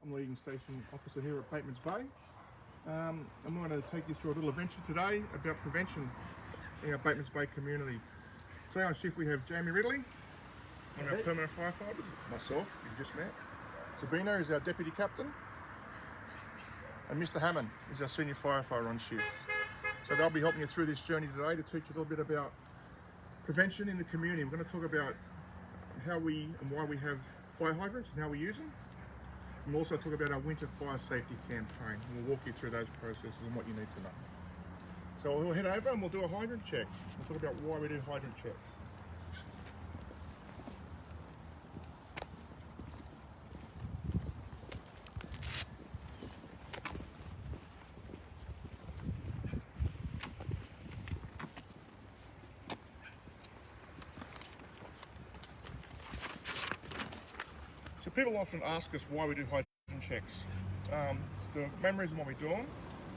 I'm the leading station officer here at Batemans Bay. I'm going to take you through a little adventure today about prevention in our Batemans Bay community. Today on shift we have Jamie Ridley, one of our permanent firefighters, myself, you've just met. Sabina is our deputy captain, and Mr. Hammond is our senior firefighter on shift. So they'll be helping you through this journey today to teach you a little bit about prevention in the community. We're going to talk about how we and why we have fire hydrants and how we use them. And we'll also talk about our winter fire safety campaign. We'll walk you through those processes and what you need to know. So we'll head over and we'll do a hydrant check. We'll talk about why we do hydrant checks. So people often ask us why we do hydrant checks. The main reason why we do them,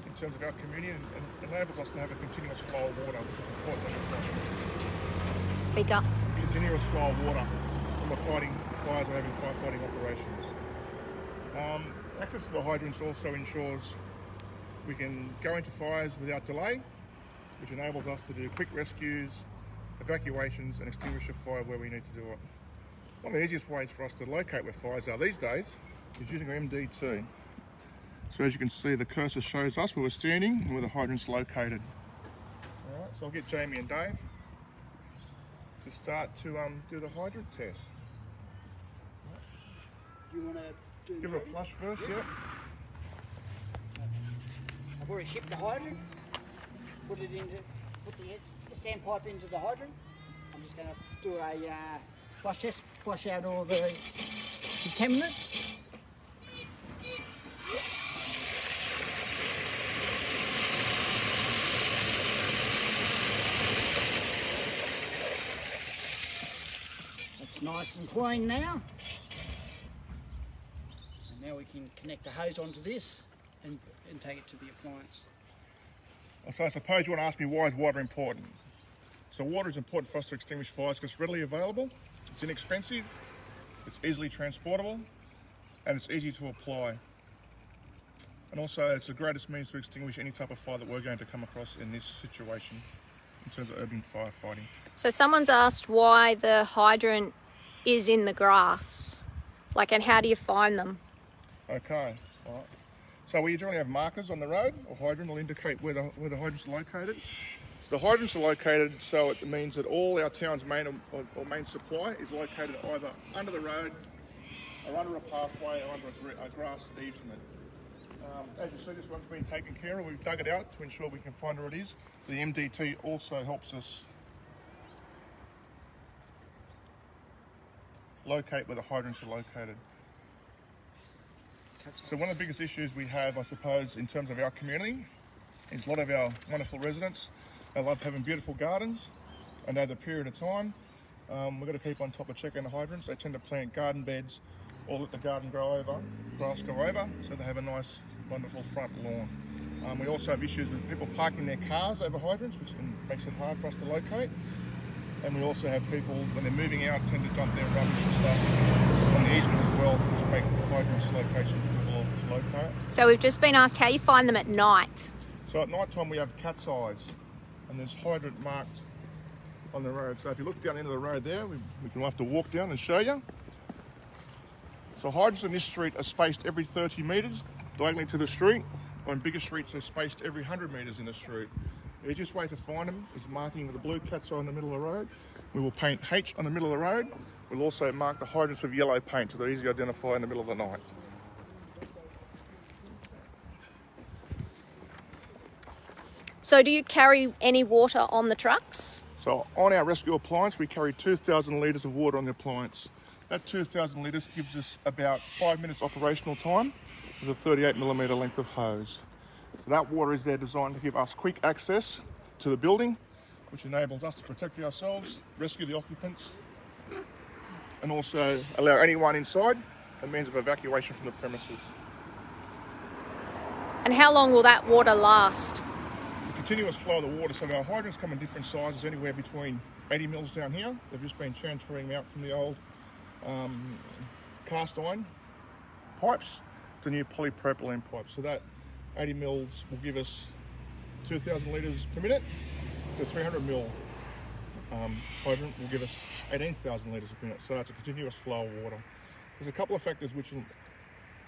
in terms of our community, and enables us to have a continuous flow of water, which is important. Speak up. Continuous flow of water when we're fighting fires or having firefighting operations. Access to the hydrants also ensures we can go into fires without delay, which enables us to do quick rescues, evacuations, and extinguish a fire where we need to do it. One of the easiest ways for us to locate where fires are these days is using our MDT. So as you can see, the cursor shows us where we're standing and where the hydrant's located. Alright, so I'll get Jamie and Dave to start to do the hydrant test. Do you want to Give it a flush first, yep. I've already shipped the hydrant. Put the sandpipe into the hydrant. I'm just going to do a flush test, flush out all the contaminants. It's nice and clean now. And now we can connect the hose onto this and take it to the appliance. So I suppose you want to ask me, why is water important? So water is important for us to extinguish fires because it's readily available, it's inexpensive, it's easily transportable, and it's easy to apply. And also it's the greatest means to extinguish any type of fire that we're going to come across in this situation in terms of urban firefighting. So someone's asked why the hydrant is in the grass, and how do you find them? Okay, all right. So we generally have markers on the road, or hydrant will indicate where the hydrants are located. So the hydrants are located, so it means that all our town's main or main supply is located either under the road, or under a pathway, or under a grass easement. As you see, this one's been taken care of. We've dug it out to ensure we can find where it is. The MDT also helps us locate where the hydrants are located. So one of the biggest issues we have, I suppose, in terms of our community is a lot of our wonderful residents, they love having beautiful gardens, and over the period of time, we've got to keep on top of checking the hydrants. They tend to plant garden beds or let the garden grow over, grass grow over, so they have a nice, wonderful front lawn. We also have issues with people parking their cars over hydrants, which makes it hard for us to locate. And we also have people, when they're moving out, tend to dump their rubbish and stuff on the easement as well, which make the hydrants location difficult to locate. So we've just been asked how you find them at night. So at night time we have cat's eyes, and there's hydrant marked on the road. So if you look down the end of the road there, we can have to walk down and show you. So hydrants in this street are spaced every 30 metres diagonally to the street. On bigger streets are spaced every 100 metres in the street. The easiest way to find them is marking with a blue cat's eye in the middle of the road. We will paint H on the middle of the road. We'll also mark the hydrants with yellow paint so they're easy to identify in the middle of the night. So do you carry any water on the trucks? So on our rescue appliance, we carry 2,000 litres of water on the appliance. That 2,000 litres gives us about 5 minutes operational time with a 38mm length of hose. So that water is there designed to give us quick access to the building, which enables us to protect ourselves, rescue the occupants, and also allow anyone inside a means of evacuation from the premises. And how long will that water last? The continuous flow of the water, so our hydrants come in different sizes, anywhere between 80 mils down here. They've just been transferring out from the old cast iron pipes the new polypropylene pipe. So that 80 mils will give us 2,000 litres per minute. The 300 mil hydrant will give us 18,000 litres per minute. So that's a continuous flow of water. There's a couple of factors which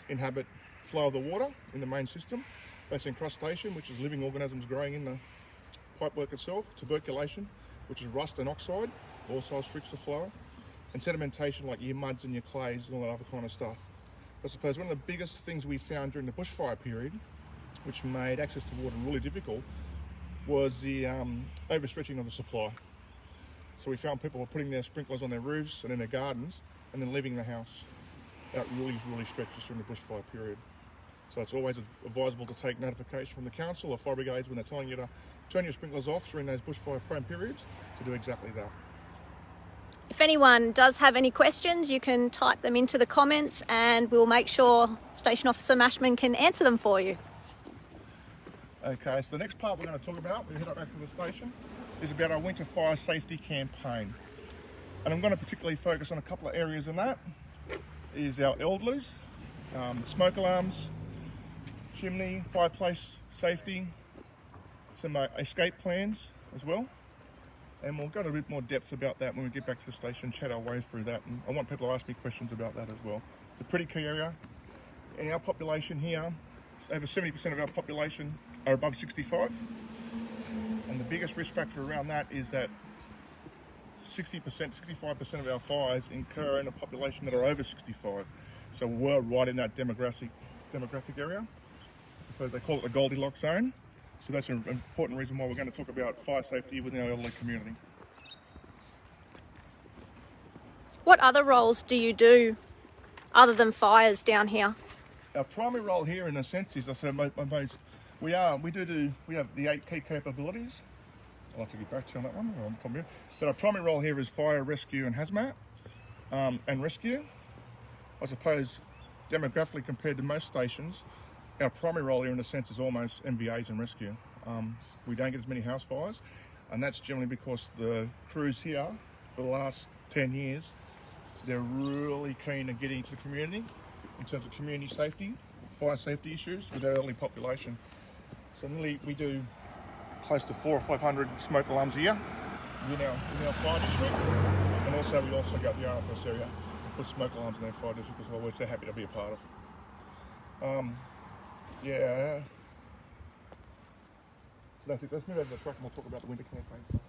inhabit flow of the water in the main system. That's incrustation, which is living organisms growing in the pipework itself, tuberculation, which is rust and oxide, also restricts the flow, and sedimentation like your muds and your clays and all that other kind of stuff. I suppose one of the biggest things we found during the bushfire period, which made access to water really difficult, was the overstretching of the supply. So we found people were putting their sprinklers on their roofs and in their gardens and then leaving the house. That really stretched us during the bushfire period. So it's always advisable to take notification from the council or fire brigades when they're telling you to turn your sprinklers off during those bushfire prone periods to do exactly that. If anyone does have any questions, you can type them into the comments and we'll make sure Station Officer Mashman can answer them for you. Okay, so the next part we're going to talk about, when we head up back to the station, is about our winter fire safety campaign. And I'm going to particularly focus on a couple of areas in that. Is our elderlies, smoke alarms, chimney, fireplace safety, some escape plans as well. And we'll go into a bit more depth about that when we get back to the station, chat our way through that. And I want people to ask me questions about that as well. It's a pretty key area. In our population here, over 70% of our population are above 65. And the biggest risk factor around that is that 60%, 65% of our fires incur in a population that are over 65. So we're right in that demographic area. I suppose they call it the Goldilocks zone. So that's an important reason why we're going to talk about fire safety within our elderly community. What other roles do you do other than fires down here? Our primary role here, in a sense, is, I said, we have the 8 key capabilities. I'll have to get back to you on that one. But our primary role here is fire, rescue, and hazmat, and rescue. I suppose demographically compared to most stations, our primary role here, in a sense, is almost MVAs and rescue. We don't get as many house fires, and that's generally because the crews here, for the last 10 years, they're really keen to get into the community in terms of community safety, fire safety issues with our elderly population. So nearly we do close to 400 or 500 smoke alarms a year in our fire district, and we also got the RFS area and put smoke alarms in our fire district as well, which they're happy to be a part of. Yeah. So that's it. Let's move over to the truck and we'll talk about the winter campaign.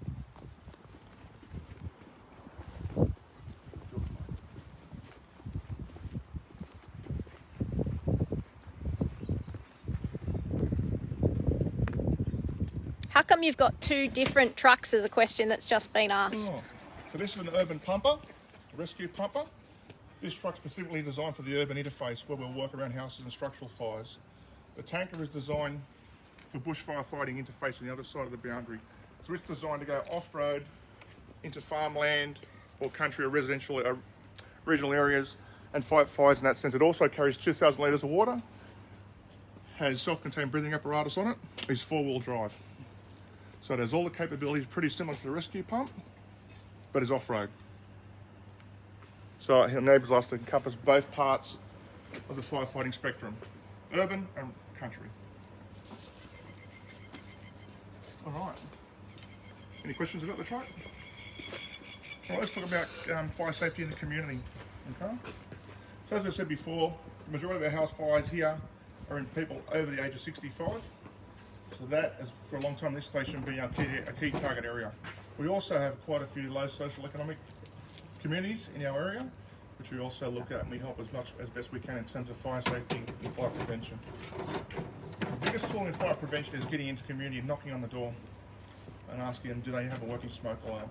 How come you've got 2 different trucks is a question that's just been asked. So this is an urban pumper, a rescue pumper. This truck's specifically designed for the urban interface where we'll work around houses and structural fires. The tanker is designed for bush firefighting interface on the other side of the boundary. So it's designed to go off-road into farmland or country or residential regional areas and fight fires in that sense. It also carries 2,000 litres of water, has self-contained breathing apparatus on it, is 4-wheel drive. So it has all the capabilities pretty similar to the rescue pump, but is off-road. So it enables us to encompass both parts of the firefighting spectrum, urban and country. All right. Any questions about the truck? All right, let's talk about fire safety in the community. Okay. So as I said before, the majority of our house fires here are in people over the age of 65. So that has, for a long time, this station being a key target area. We also have quite a few low social-economic communities in our area, which we also look at and we help as best we can in terms of fire safety and fire prevention. The biggest tool in fire prevention is getting into community and knocking on the door and asking them, do they have a working smoke alarm?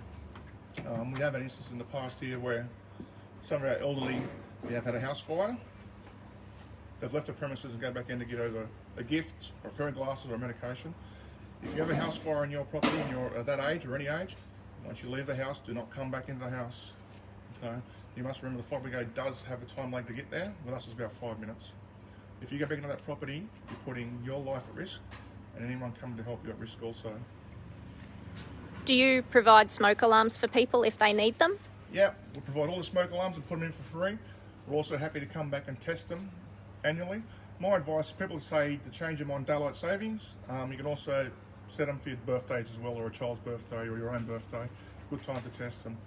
We have had instances in the past here where some of our elderly, we have had a house fire. They've left the premises and go back in to get over a gift or a pair of glasses or a medication. If you have a house fire in your property and you're at that age or any age, once you leave the house, do not come back into the house. Okay? You must remember the fire brigade does have a time lag to get there. With us, it's about 5 minutes. If you go back into that property, you're putting your life at risk and anyone coming to help you at risk also. Do you provide smoke alarms for people if they need them? Yeah, we provide all the smoke alarms and put them in for free. We're also happy to come back and test them annually My advice, people say to change them on daylight savings. You can also set them for your birthdays as well, or a child's birthday or your own birthday. Good time to test them.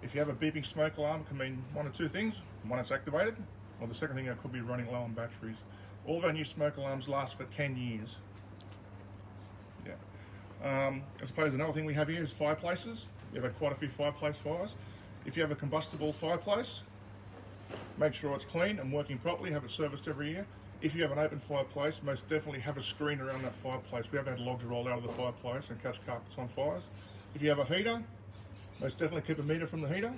If you have a beeping smoke alarm, it can mean one of two things. One, it's activated, or the second thing, it could be running low on batteries. All of our new smoke alarms last for 10 years. Yeah. I suppose another thing we have here is fireplaces. We've had quite a few fireplace fires. If you have a combustible fireplace, make sure it's clean and working properly, have it serviced every year. If you have an open fireplace, most definitely have a screen around that fireplace. We haven't had logs rolled out of the fireplace and catch carpets on fires. If you have a heater, most definitely keep a meter from the heater.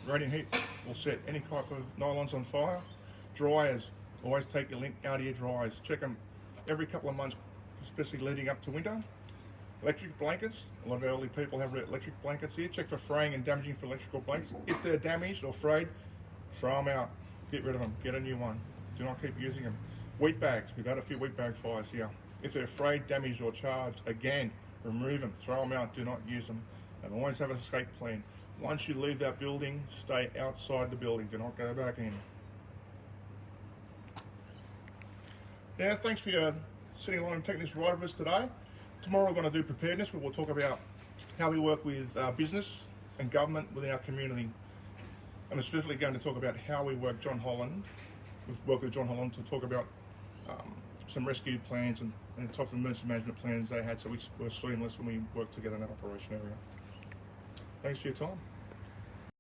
Radiant heat will set any type of nylons on fire. Dryers, always take your link out of your dryers. Check them every couple of months, especially leading up to winter. Electric blankets, a lot of elderly people have electric blankets here. Check for fraying and damaging for electrical blankets. If they're damaged or frayed, throw them out. Get rid of them, get a new one. Do not keep using them. Wheat bags, we've had a few wheat bag fires here. If they're frayed, damaged or charged, again, remove them, throw them out, do not use them. And always have an escape plan. Once you leave that building, stay outside the building, do not go back in. Yeah, thanks for your sitting along and taking this ride with us today. Tomorrow we're going to do preparedness, where we'll talk about how we work with business and government within our community. And we're specifically going to talk about how we work with John Holland to talk about some rescue plans and the types of emergency management plans they had, so we were seamless when we worked together in that operation area. Thanks for your time.